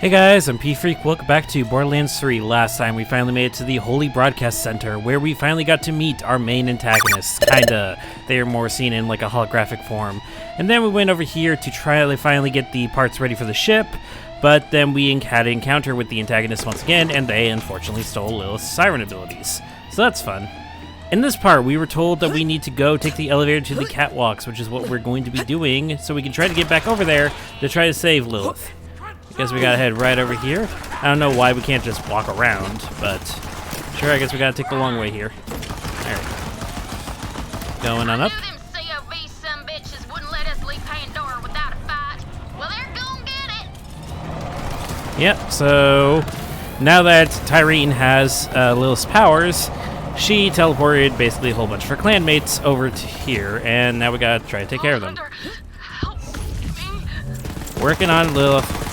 Hey guys, I'm P-Freak. Welcome back to Borderlands 3. Last time we finally made it to the Holy Broadcast Center, where we finally got to meet our main antagonists. Kinda. They are more seen in like a holographic form. And then we went over here to try to finally get the parts ready for the ship, but then we had an encounter with the antagonists once again, and they unfortunately stole Lilith's siren abilities. So that's fun. In this part, we were told that we need to go take the elevator to the catwalks, which is what we're going to be doing, so we can try to get back over there to try to save Lilith. I guess we gotta head right over here. I don't know why we can't just walk around, but sure, I guess we gotta take the long way here. Alright. Going on up. Yep, so now that Tyrene has Lilith's powers, she teleported basically a whole bunch of her clanmates over to here, and now we gotta try to take care of them. Working on Lilith.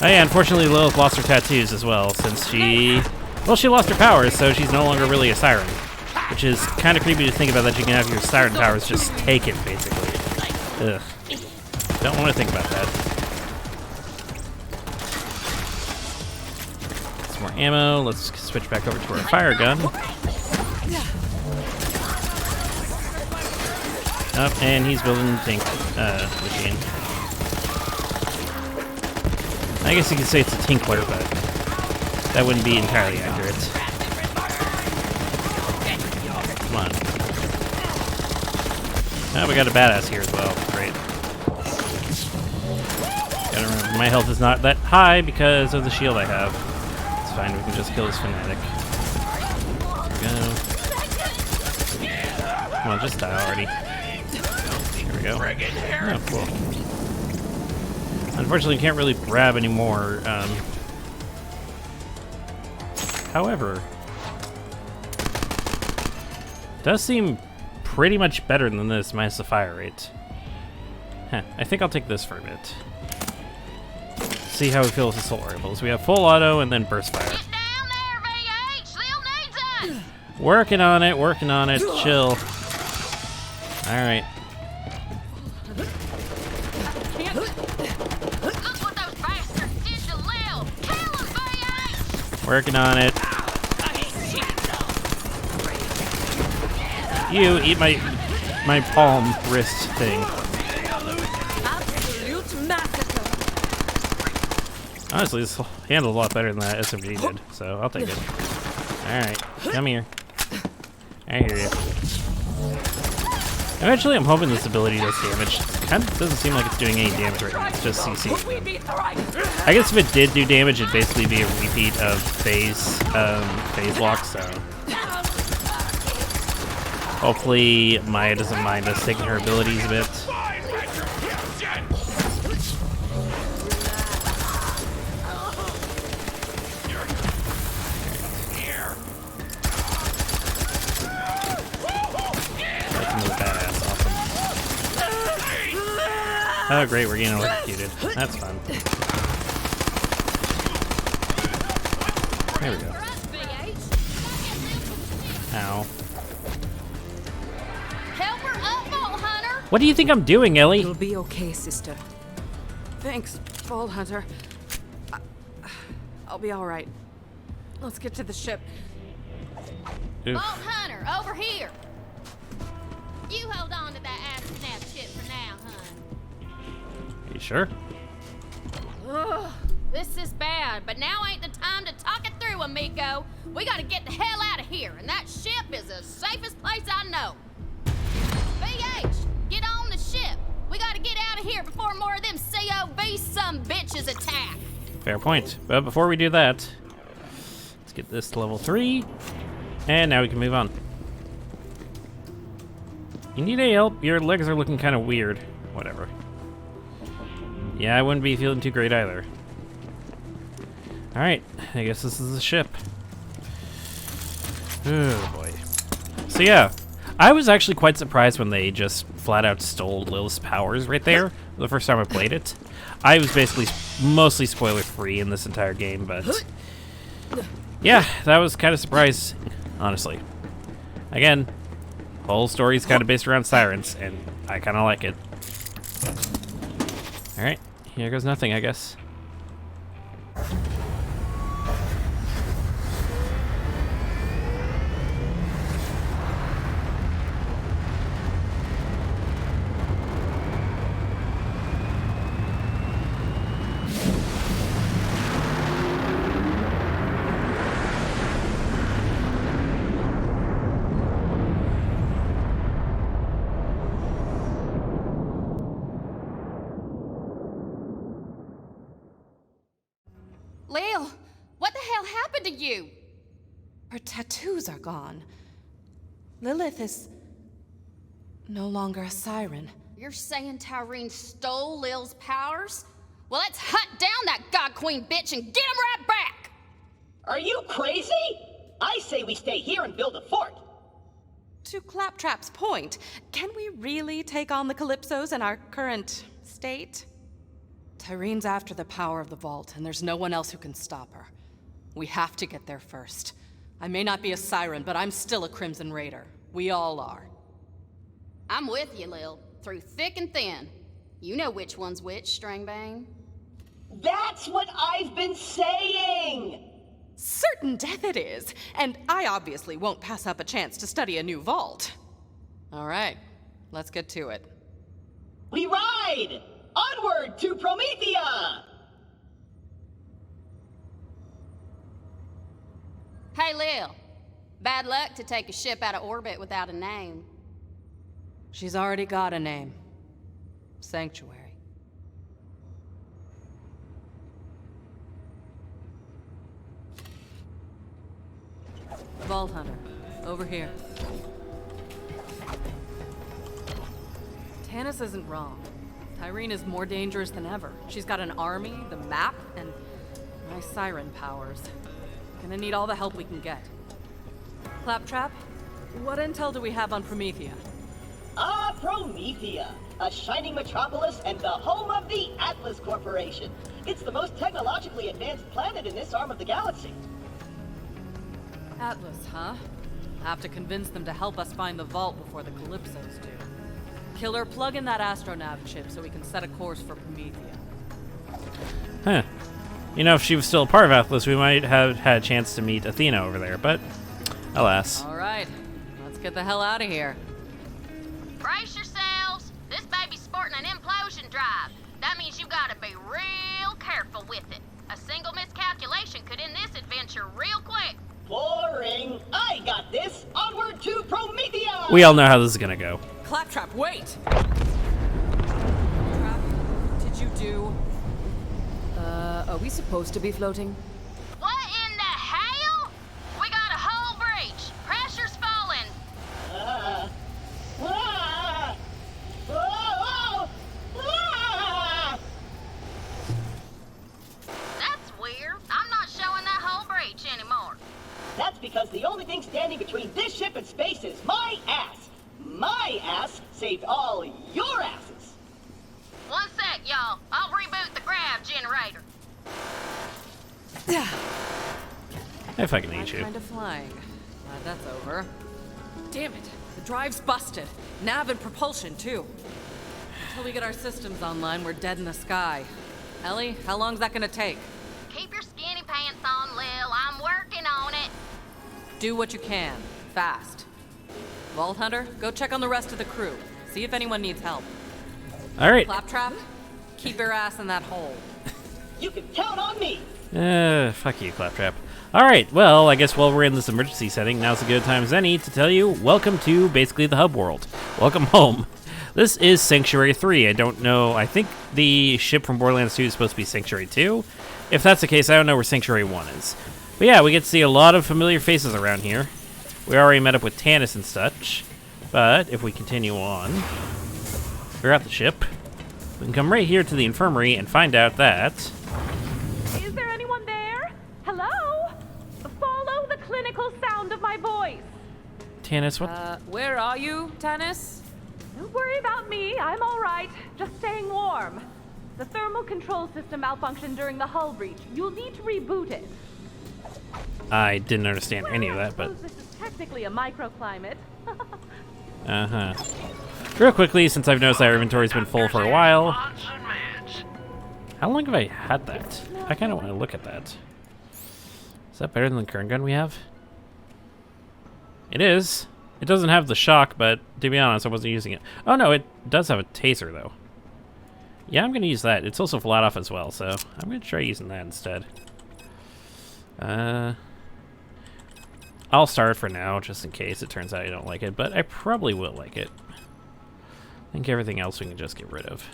Oh yeah, unfortunately Lilith lost her tattoos as well, since she lost her powers, so she's no longer really a siren. Which is kind of creepy to think about, that you can have your siren powers just taken, basically. Ugh. Don't want to think about that. Some more ammo. Let's switch back over to our fire gun. Oh, and he's building the tank machine. I guess you could say it's a tinkler, but that wouldn't be entirely accurate. Come on. Oh, we got a badass here as well. Great. Gotta remember, my health is not that high because of the shield I have. It's fine, we can just kill this fanatic. There we go. Come on, just die already. There we go. Oh, cool. Unfortunately, can't really grab anymore. However, does seem pretty much better than this minus the fire rate. Huh, I think I'll take this for a bit. See how we feel with assault rifles. We have full auto and then burst fire. Get down there, VH! Still needs us! Working on it, chill. Alright. Working on it. You eat my palm wrist thing. Honestly, this handles a lot better than that SMG did, so I'll take it. Alright, come here. I hear you. Eventually, I'm hoping this ability does damage. Kind of doesn't seem like it's doing any damage right now. It's just CC. I guess if it did do damage, it'd basically be a repeat of phase walk. So hopefully Maya doesn't mind us taking her abilities a bit. Oh great, we're getting electrocuted. That's fun. There we go. Ow. Help her up, Vault Hunter! What do you think I'm doing, Ellie? You'll be okay, sister. Thanks, Vault Hunter. I'll be all right. Let's get to the ship. Oof. Vault Hunter, over here! You hold on to that ass-snap shit for now, hun. You sure? Ugh, this is bad, but now ain't the time to talk it through, amigo. We gotta get the hell out of here, and that ship is the safest place I know. VH, get on the ship. We gotta get out of here before more of them COV some bitches attack. Fair point. But before we do that, let's get this to level 3, and now we can move on. You need any help? Your legs are looking kind of weird. Whatever. Yeah, I wouldn't be feeling too great either. Alright, I guess this is the ship. Oh boy. So yeah, I was actually quite surprised when they just flat out stole Lilith's powers right there the first time I played it. I was basically mostly spoiler free in this entire game, but yeah, that was kind of surprising, honestly. Again, whole story's kind of based around sirens, and I kind of like it. Alright, here goes nothing, I guess. you? Her tattoos are gone. Lilith is no longer a siren. You're saying Tyreen stole Lil's powers? Well, let's hunt down that God Queen bitch and get him right back! Are you crazy? I say we stay here and build a fort. To Claptrap's point, can we really take on the Calypsos in our current state? Tyreen's after the power of the vault, and there's no one else who can stop her. We have to get there first. I may not be a siren, but I'm still a Crimson Raider. We all are. I'm with you, Lil, through thick and thin. You know which one's which, Stringbane. That's what I've been saying! Certain death it is, and I obviously won't pass up a chance to study a new vault. All right, let's get to it. We ride! Onward to Promethea! Hey, Lil. Bad luck to take a ship out of orbit without a name. She's already got a name. Sanctuary. Vault Hunter, over here. Tanis isn't wrong. Tyreen is more dangerous than ever. She's got an army, the map, and my siren powers. Gonna need all the help we can get. Claptrap, what intel do we have on Promethea? Promethea, a shining metropolis and the home of the Atlas Corporation. It's the most technologically advanced planet in this arm of the galaxy. Atlas, huh? Have to convince them to help us find the vault before the Calypsos do. Killer, plug in that astronav chip so we can set a course for Promethea. Huh. You know, if she was still a part of Atlas, we might have had a chance to meet Athena over there, but alas. All right, let's get the hell out of here. Brace yourselves. This baby's sporting an implosion drive. That means you gotta be real careful with it. A single miscalculation could end this adventure real quick. Boring. I got this. Onward to Promethea! We all know how this is gonna go. Claptrap, wait! Claptrap, did you do... are we supposed to be floating? What in the hell? We got a hull breach. Pressure's falling. Ah. Ah. Oh, ah. That's weird. I'm not showing that hull breach anymore. That's because the only thing standing between this ship and space is my ass. My ass saved all your asses. One sec, y'all. I'll reboot the grav generator. If I can eat you. Kind of flying. Glad that's over. Damn it, the drive's busted. Nav and propulsion, too. Until we get our systems online, we're dead in the sky. Ellie, how long's that gonna take? Keep your skinny pants on, Lil. I'm working on it. Do what you can. Fast. Vault Hunter, go check on the rest of the crew. See if anyone needs help. All right. Claptrap, keep your ass in that hole. You can count on me. Fuck you, Claptrap. All right, well, I guess while we're in this emergency setting, now's a good time as any to tell you, welcome to basically the hub world. Welcome home. This is Sanctuary 3. I don't know. I think the ship from Borderlands 2 is supposed to be Sanctuary 2. If that's the case, I don't know where Sanctuary 1 is. But yeah, we get to see a lot of familiar faces around here. We already met up with Tanis and such. But if we continue on, we're at the ship. We can come right here to the infirmary and find out that... Is there anyone there? Hello? Follow the clinical sound of my voice. Tanis, what? Where are you, Tanis? Don't worry about me. I'm all right. Just staying warm. The thermal control system malfunctioned during the hull breach. You'll need to reboot it. I didn't understand any of that, but... I suppose this is technically a microclimate. Uh-huh. Real quickly, since I've noticed our inventory's been full for a while. How long have I had that? I kind of want to look at that. Is that better than the current gun we have? It is. It doesn't have the shock, but to be honest, I wasn't using it. Oh no, it does have a taser though. Yeah, I'm going to use that. It's also flat off as well, so I'm going to try using that instead. I'll start for now, just in case it turns out I don't like it, but I probably will like it. I think everything else we can just get rid of.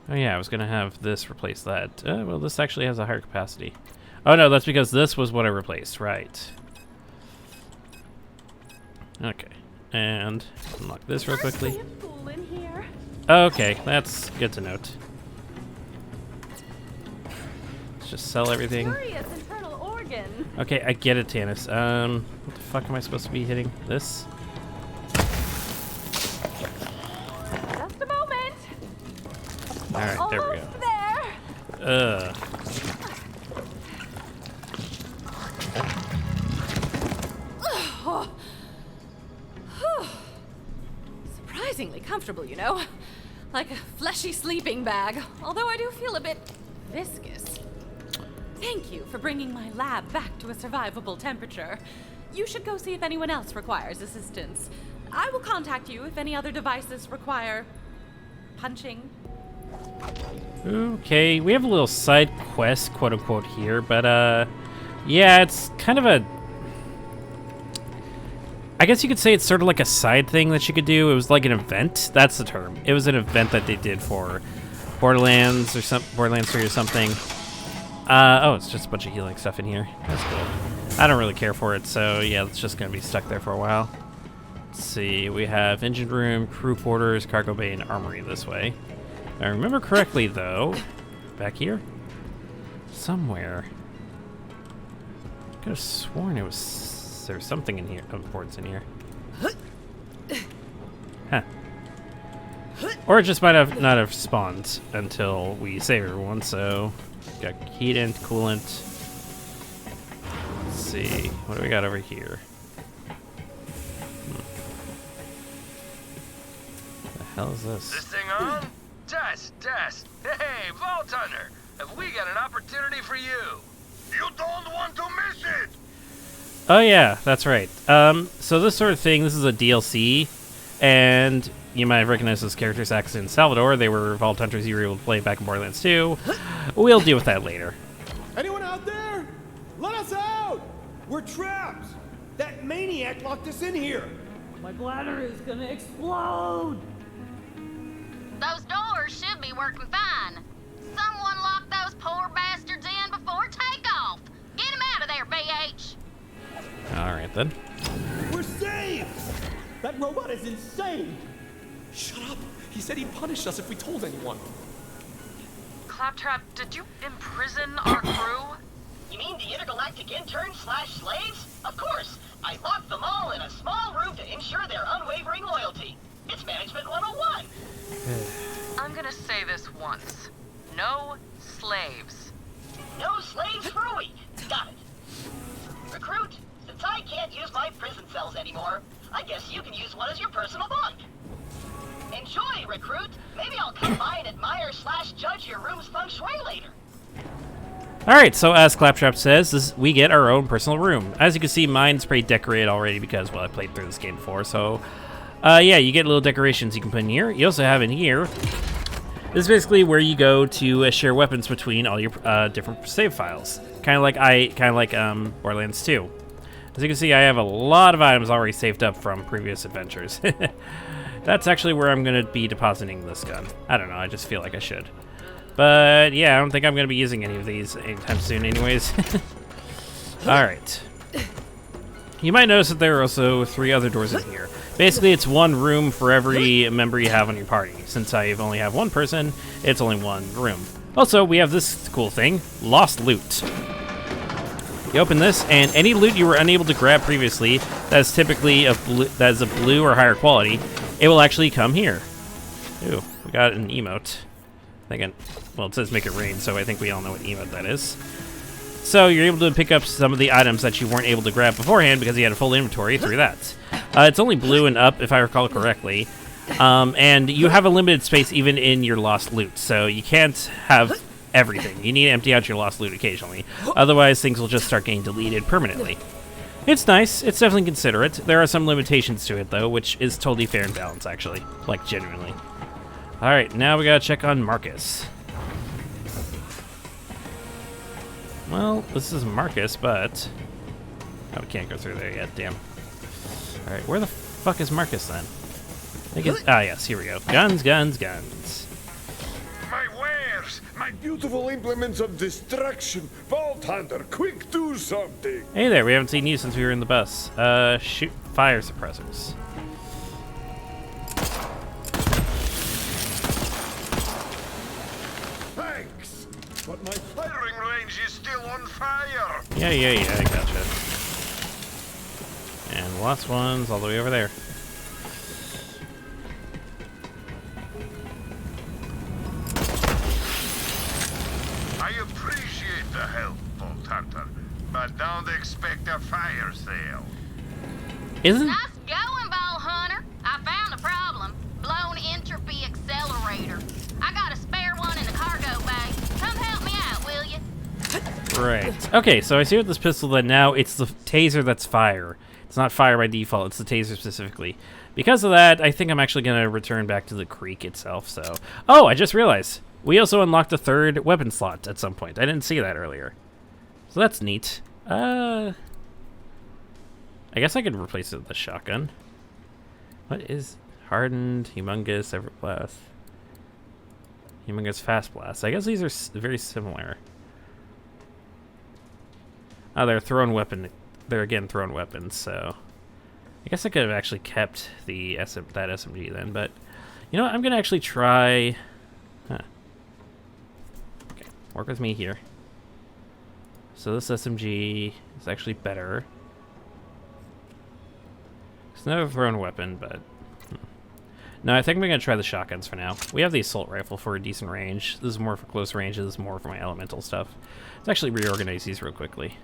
Oh yeah, I was gonna have this replace that. Well, this actually has a higher capacity. Oh no, that's because this was what I replaced, right. Okay, and unlock this real quickly. Okay, that's good to note. Let's just sell everything. Curious internal organ. Okay, I get it, Tannis. What the fuck am I supposed to be hitting? This? Just a moment. Alright, there we go. There. Surprisingly comfortable, you know? Like a fleshy sleeping bag, although I do feel a bit viscous. Thank you for bringing my lab back to a survivable temperature. You should go see if anyone else requires assistance. I will contact you if any other devices require punching. Okay, we have a little side quest, quote unquote, here, but yeah, it's kind of a. I guess you could say it's sort of like a side thing that you could do. It was like an event. That's the term. It was an event that they did for Borderlands or Borderlands 3 or something. Oh, it's just a bunch of healing stuff in here. That's cool. I don't really care for it, so yeah, it's just gonna be stuck there for a while. Let's see, we have engine room, crew quarters, cargo bay, and armory this way. If I remember correctly, though, back here? Somewhere. I could have sworn it was... There's something in here, of importance in here. Huh. Or it just might have not have spawned until we save everyone, so... Got heat and coolant. Let's see, what do we got over here? What the hell is this? This thing on? Test. Hey, Vault Hunter, have we got an opportunity for you? You don't want to miss it! Oh yeah, that's right. So this sort of thing, this is a DLC, and you might have recognized those characters acting in Salvador. They were Vault Hunters you were able to play back in Borderlands 2. We'll deal with that later. Anyone out there? Let us out! We're trapped! That maniac locked us in here! My bladder is gonna explode. Those doors should be working fine. Someone locked those poor bastards in before takeoff. Get them out of there, VH. Alright then. We're saved! That robot is insane! Shut up! He said he'd punish us if we told anyone. Claptrap, did you imprison our crew? You mean the intergalactic interns/slaves? Of course! I locked them all in a small room to ensure their unwavering loyalty. It's Management 101! I'm gonna say this once. No slaves. No slaves for a week. Got it. Recruit, since I can't use my prison cells anymore, I guess you can use one as your personal bunk. Enjoy, Recruit. Maybe I'll come by and admire/judge your room's feng shui later. Alright, so as Claptrap says, we get our own personal room. As you can see, mine's pretty decorated already because, well, I played through this game before, so... yeah, you get little decorations you can put in here. You also have in here... This is basically where you go to share weapons between all your different save files. Kind of like Borderlands 2. As you can see, I have a lot of items already saved up from previous adventures. That's actually where I'm going to be depositing this gun. I don't know, I just feel like I should. But yeah, I don't think I'm going to be using any of these anytime soon anyways. Alright. You might notice that there are also 3 other doors in here. Basically, it's one room for every member you have on your party. Since I only have one person, it's only one room. Also, we have this cool thing, Lost Loot. You open this, and any loot you were unable to grab previously that is typically a blue or higher quality, it will actually come here. Ooh, we got an emote. Well, it says make it rain, so I think we all know what emote that is. So you're able to pick up some of the items that you weren't able to grab beforehand because you had a full inventory through that. It's only blue and up, if I recall correctly. And you have a limited space even in your lost loot, so you can't have everything. You need to empty out your lost loot occasionally. Otherwise, things will just start getting deleted permanently. It's nice. It's definitely considerate. There are some limitations to it, though, which is totally fair and balanced, actually. Like, genuinely. Alright, now we gotta check on Marcus. Well, this is Marcus, but... Oh, we can't go through there yet, damn. Alright, where the fuck is Marcus, then? I think it's... Ah, yes, here we go. Guns, guns, guns. Might My beautiful implements of destruction. Vault Hunter, quick do something. Hey there, we haven't seen you since we were in the bus. Shoot fire suppressors. Thanks. But my Firing range is still on fire. Yeah, I gotcha. And last one's all the way over there. I appreciate the help, Vault Hunter, but don't expect a fire sale. Isn't... Nice going, Ball Hunter. I found a problem. Blown entropy accelerator. I got a spare one in the cargo bay. Come help me out, will you? Right. Okay, so I see with this pistol that now it's the taser that's fire. It's not fire by default, it's the taser specifically. Because of that, I think I'm actually going to return back to the creek itself, so... Oh, I just realized. We also unlocked a third weapon slot at some point. I didn't see that earlier. So that's neat. I guess I could replace it with the shotgun. What is hardened, humongous, ever blast? Humongous fast blast. I guess these are very similar. Oh, they're thrown weapon. They're again thrown weapons, so I guess I could have actually kept the that SMG then, but you know what? I'm gonna actually try. Okay, work with me here. So this SMG is actually better. It's not a thrown weapon, but no, I think I'm gonna try the shotguns for now. We have the assault rifle for a decent range. This is more for close range. This is more for my elemental stuff. Let's actually reorganize these real quickly.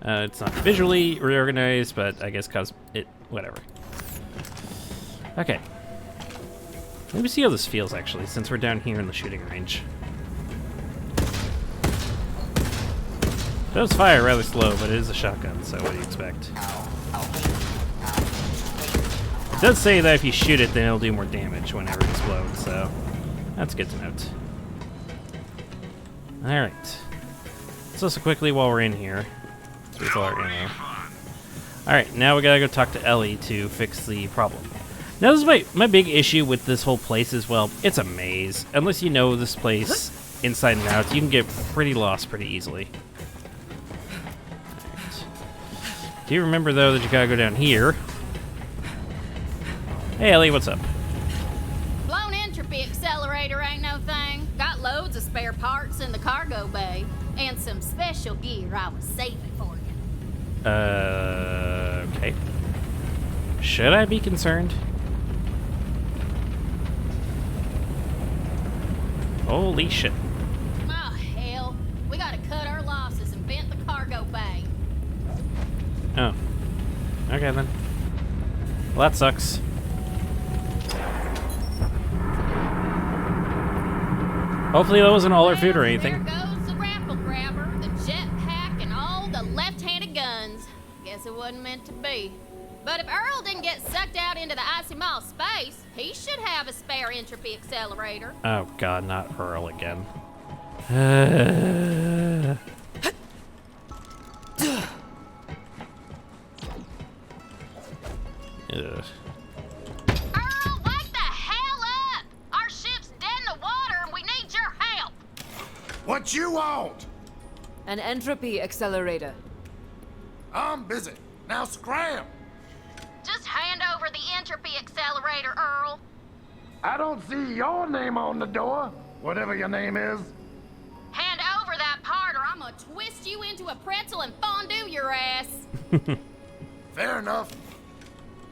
It's not visually reorganized, but I guess cause it, whatever. Okay. Let me see how this feels actually, since we're down here in the shooting range. It does fire rather slow, but it is a shotgun, so what do you expect? It does say that if you shoot it, then it'll do more damage whenever it explodes, so that's good to note. Alright. So just quickly while we're in here. Alright, now we gotta go talk to Ellie to fix the problem. Now this is my big issue with this whole place as well. It's a maze. Unless you know this place inside and out, you can get pretty lost pretty easily. Right. Do you remember though that you gotta go down here? Hey Ellie, what's up? Blown entropy accelerator ain't no thing. Got loads of spare parts in the cargo bay. And some special gear I was saving for you. Okay. Should I be concerned? Holy shit. Oh, hell. We gotta cut our losses and vent the cargo bay. Oh. Okay, then. Well, that sucks. Hopefully that wasn't all our food or anything. There goes the raffle grabber, the jetpack, and all the left-handed guns. Guess it wasn't meant to be. But if Earl didn't get sucked out into the icy mall space, he should have a spare entropy accelerator. Oh god, not Earl again. Ugh. Earl, wake the hell up! Our ship's dead in the water and we need your help! What you want? An entropy accelerator. I'm busy. Now scram. Just hand over the entropy accelerator, Earl. I don't see your name on the door, whatever your name is. Hand over that part or I'm gonna twist you into a pretzel and fondue your ass. Fair enough.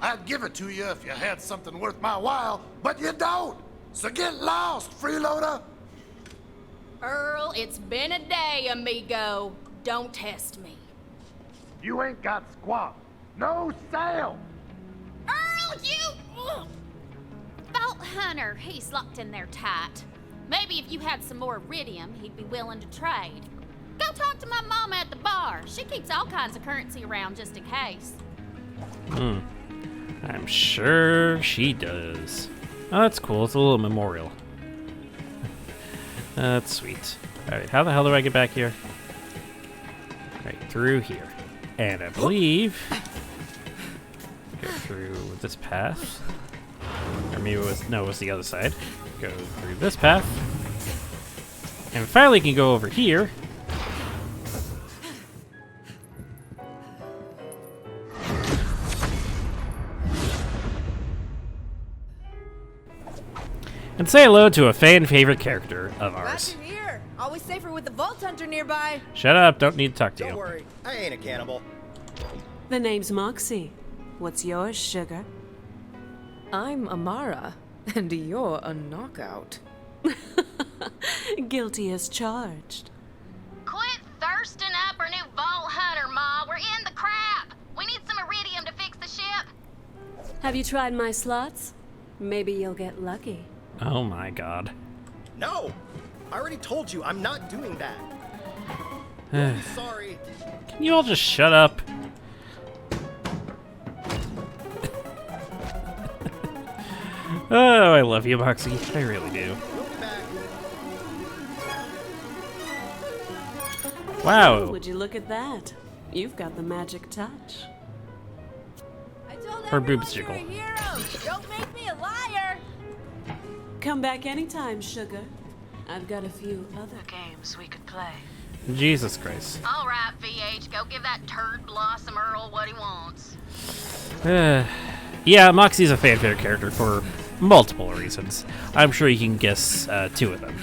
I'd give it to you if you had something worth my while, but you don't. So get lost, freeloader. Earl, it's been a day, amigo. Don't test me. You ain't got squat. No sail. Earl, you... Ugh. Vault Hunter, he's locked in there tight. Maybe if you had some more iridium, he'd be willing to trade. Go talk to my mama at the bar. She keeps all kinds of currency around just in case. I'm sure she does. Oh, that's cool. It's a little memorial. That's sweet. Alright, how the hell do I get back here? Right, through here. And I believe... go through this path. Or maybe it was... no, it was the other side. Go through this path. And finally can go over here. And say hello to a fan favorite character of ours. Glad you're here. Always safer with the Vault Hunter nearby. Shut up, don't need to talk to you. Don't worry, I ain't a cannibal. The name's Moxie. What's yours, sugar? I'm Amara, and you're a knockout. Guilty as charged. Quit thirsting up our new Vault Hunter, Ma. We're in the crap. We need some iridium to fix the ship. Have you tried my slots? Maybe you'll get lucky. Oh my god. No! I already told you, I'm not doing that. I'm sorry. Can you all just shut up? Oh, I love you, Moxie. I really do. Wow. Would you look at that? You've got the magic touch. Her boobs jiggle. Don't make me a liar. Come back anytime, sugar. I've got a few other games we could play. Jesus Christ. All right, VH, go give that turd Blossom Earl what he wants. Yeah, Moxie's a fan favorite character for multiple reasons. I'm sure you can guess 2 of them.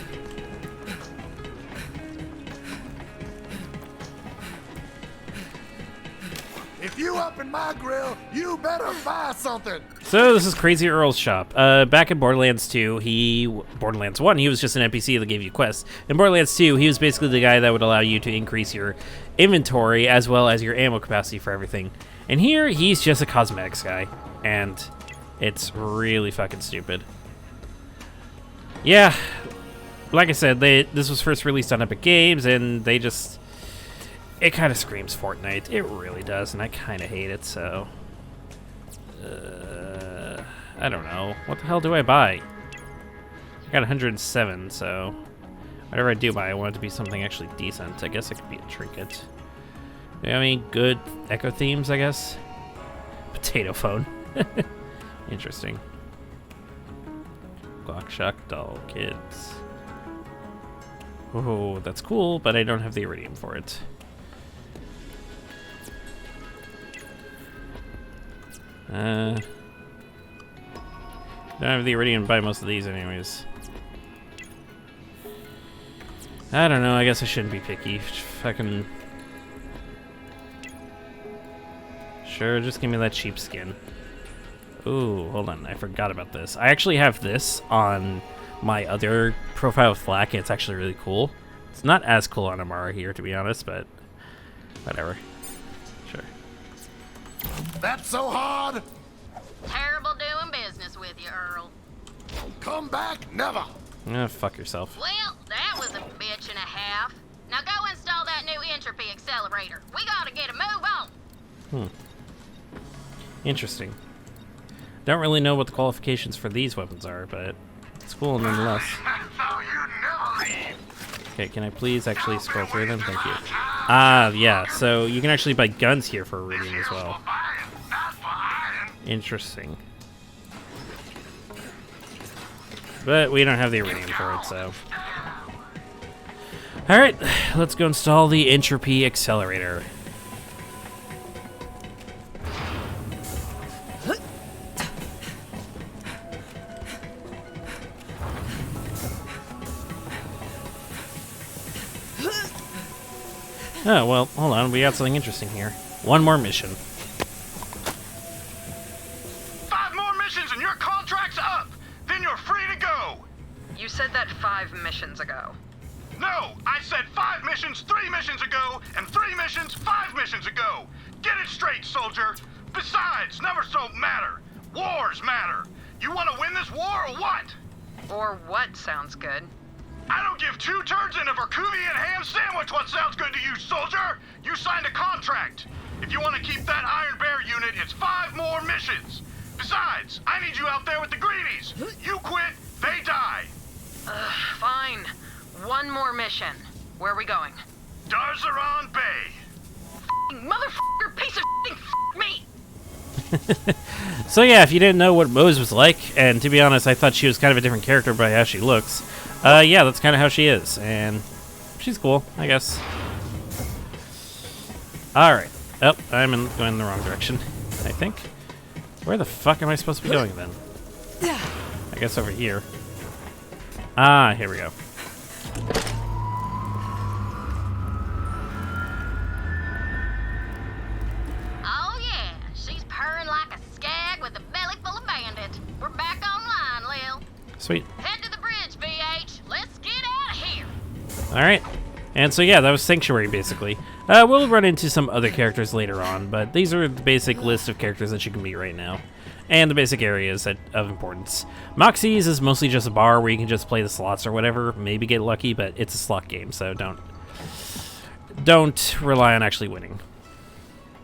If you up in my grill, you better buy something. So this is Crazy Earl's shop. Back in Borderlands 2, Borderlands 1, he was just an NPC that gave you quests. In Borderlands 2, he was basically the guy that would allow you to increase your inventory as well as your ammo capacity for everything. And here, he's just a cosmetics guy, and it's really fucking stupid. Yeah, like I said, this was first released on Epic Games, and they just... It kind of screams Fortnite. It really does, and I kind of hate it, so... I don't know. What the hell do I buy? I got 107, so... Whatever I do buy, I want it to be something actually decent. I guess it could be a trinket. Do you have any good Echo themes, I guess? Potato phone. Interesting. Glock Shock doll kids. Oh, that's cool, but I don't have the iridium for it. Don't have the iridium to buy most of these anyways. I don't know, I guess I shouldn't be picky. Fucking... Sure, just give me that cheap skin. Ooh, hold on, I forgot about this. I actually have this on my other profile with Flack, and it's actually really cool. It's not as cool on Amara here, to be honest, but whatever. Sure. That's so hard. Terrible doing business with you, Earl. Come back, never. Ah, fuck yourself. Well, that was a bitch and a half. Now go install that new entropy accelerator. We gotta get a move on. Interesting. Don't really know what the qualifications for these weapons are, but it's cool nonetheless. Okay, can I please actually scroll through them? Thank you. Yeah, so you can actually buy guns here for iridium as well. Interesting. But we don't have the iridium for it, so... Alright, let's go install the entropy accelerator. Oh, well, hold on. We got something interesting here. One more mission. 5 more missions and your contract's up! Then you're free to go! You said that 5 missions ago. No! I said 5 missions 3 missions ago, and 3 missions 5 missions ago! Get it straight, soldier! Besides, numbers don't matter. Wars matter. You want to win this war or what? Or what sounds good? I don't give 2 turds in a Verkuvian ham sandwich what sounds good to you, soldier! You signed a contract. If you want to keep that Iron Bear unit, it's 5 more missions. Besides, I need you out there with the greenies. You quit, they die. Fine. 1 more mission. Where are we going? Darzaron Bay. Motherfucker, piece of me! So yeah, if you didn't know what Mose was like, and to be honest, I thought she was kind of a different character by how she looks, Yeah, that's kind of how she is, and she's cool, I guess. Alright. Oh, I'm going in the wrong direction, I think. Where the fuck am I supposed to be going, then? I guess over here. Ah, here we go. Oh, yeah. She's purring like a skag with a belly full of bandit. We're back online, Lil. Sweet. Head to the bridge, VH. Let's get out of here. Alright. And so, yeah, that was Sanctuary, basically. We'll run into some other characters later on, but these are the basic list of characters that you can meet right now. And the basic areas of importance. Moxie's is mostly just a bar where you can just play the slots or whatever, maybe get lucky, but it's a slot game, so don't rely on actually winning.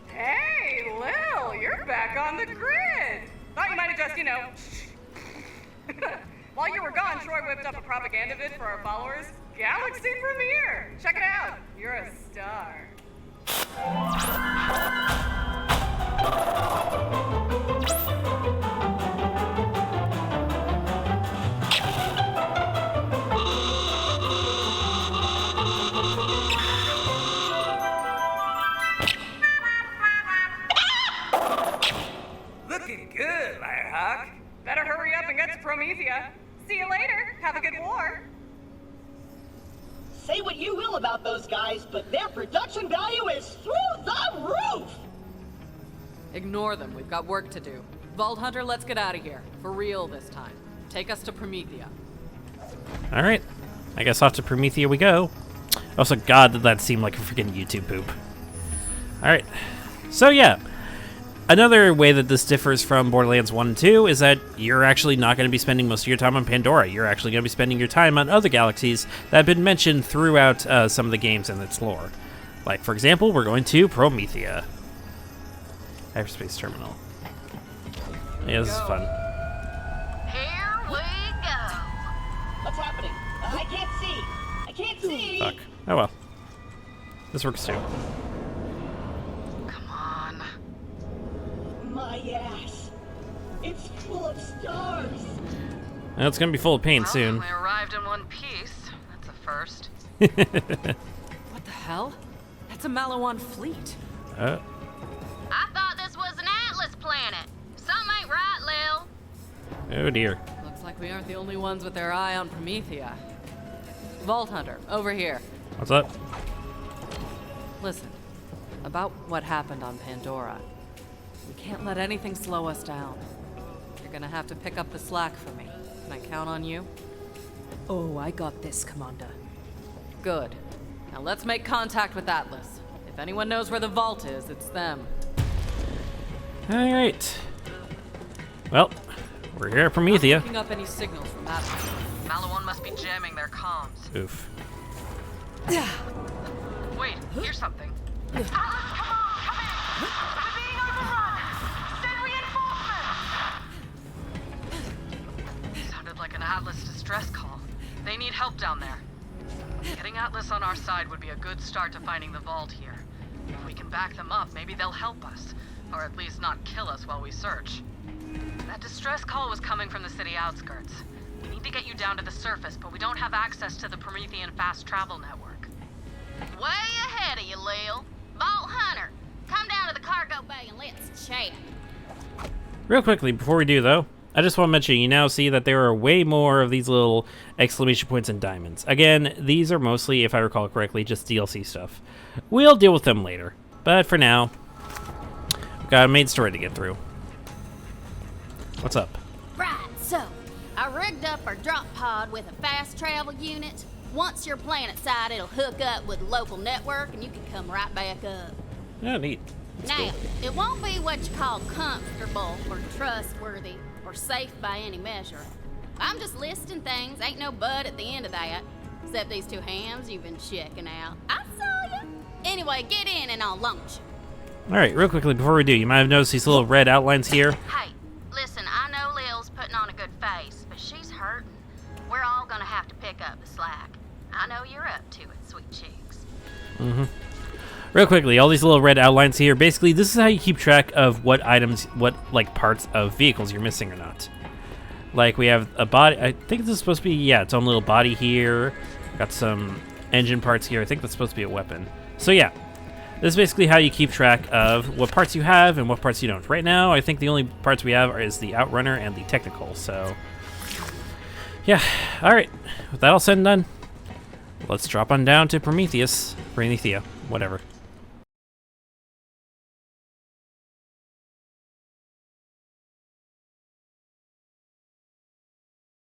Hey, Lil, you're back on the grid. Thought you might have just, you know... While you were gone, Troy whipped up a propaganda vid for our followers. Galaxy premiere! Check it out. You're a star. Looking good, Firehawk. Better hurry up and get to Promethea. See you later. Have a good war. Say what you will about those guys, but their production value is through the roof! Ignore them. We've got work to do. Vault Hunter, let's get out of here. For real this time. Take us to Promethea. Alright. I guess off to Promethea we go. Also, God, did that seem like a freaking YouTube poop. Alright. So, yeah. Another way that this differs from Borderlands 1 and 2 is that you're actually not going to be spending most of your time on Pandora. You're actually going to be spending your time on other galaxies that have been mentioned throughout some of the games and its lore. Like, for example, we're going to Promethea. Hyperspace Terminal. Yeah, this is fun. Here we go. What's happening? I can't see. I can't see. Fuck. Oh well. This works too. My ass. It's full of stars. Well, it's gonna be full of pain soon. We arrived in one piece. That's a first. What the hell? That's a Malawan fleet. I thought this was an Atlas planet. Something ain't right, Lil. Oh dear. Looks like we aren't the only ones with their eye on Promethea. Vault Hunter, over here. What's up? Listen, about what happened on Pandora. We can't let anything slow us down. You're gonna have to pick up the slack for me. Can I count on you? Oh, I got this, Commander. Good. Now let's make contact with Atlas. If anyone knows where the vault is, it's them. Alright. Well, we're here at Promethea. Not picking up any signals from Atlas. Malawan must be jamming their comms. Oof. Wait, here's something. Atlas, come on, come in! We're being overrun! Send reinforcements! Sounded like an Atlas distress call. They need help down there. Getting Atlas on our side would be a good start to finding the vault here. If we can back them up, maybe they'll help us. Or at least not kill us while we search. That distress call was coming from the city outskirts. We need to get you down to the surface, but we don't have access to the Promethean fast travel network. Way ahead of you, Lil. Vault Hunter, come down to the cargo bay and let's chat. Real quickly, before we do though, I just want to mention you now see that there are way more of these little exclamation points and diamonds. Again, these are mostly, if I recall correctly, just DLC stuff. We'll deal with them later, but for now, we've got a main story to get through. What's up? Right, so I rigged up our drop pod with a fast travel unit. Once you're planet-side, it'll hook up with the local network and you can come right back up. Yeah, neat. Now, it won't be what you call comfortable or trustworthy or safe by any measure. I'm just listing things, ain't no but at the end of that. Except these two hams you've been checking out. I saw you. Anyway, get in and I'll launch you. Alright, real quickly before we do, you might have noticed these little red outlines here. Hey, listen, I know Lil's putting on a good face, but she's hurting. We're all gonna have to pick up the slack. I know you're up to it, sweet cheeks. Mm-hmm. Real quickly, all these little red outlines here, basically this is how you keep track of what items, what like parts of vehicles you're missing or not. Like, we have a body. I think this is supposed to be, yeah, its own little body here. Got some engine parts here. I think that's supposed to be a weapon. So, yeah. This is basically how you keep track of what parts you have and what parts you don't. Right now, I think the only parts we have is the Outrunner and the Technical, so... Yeah, alright. With that all said and done, let's drop on down to Promethea, whatever.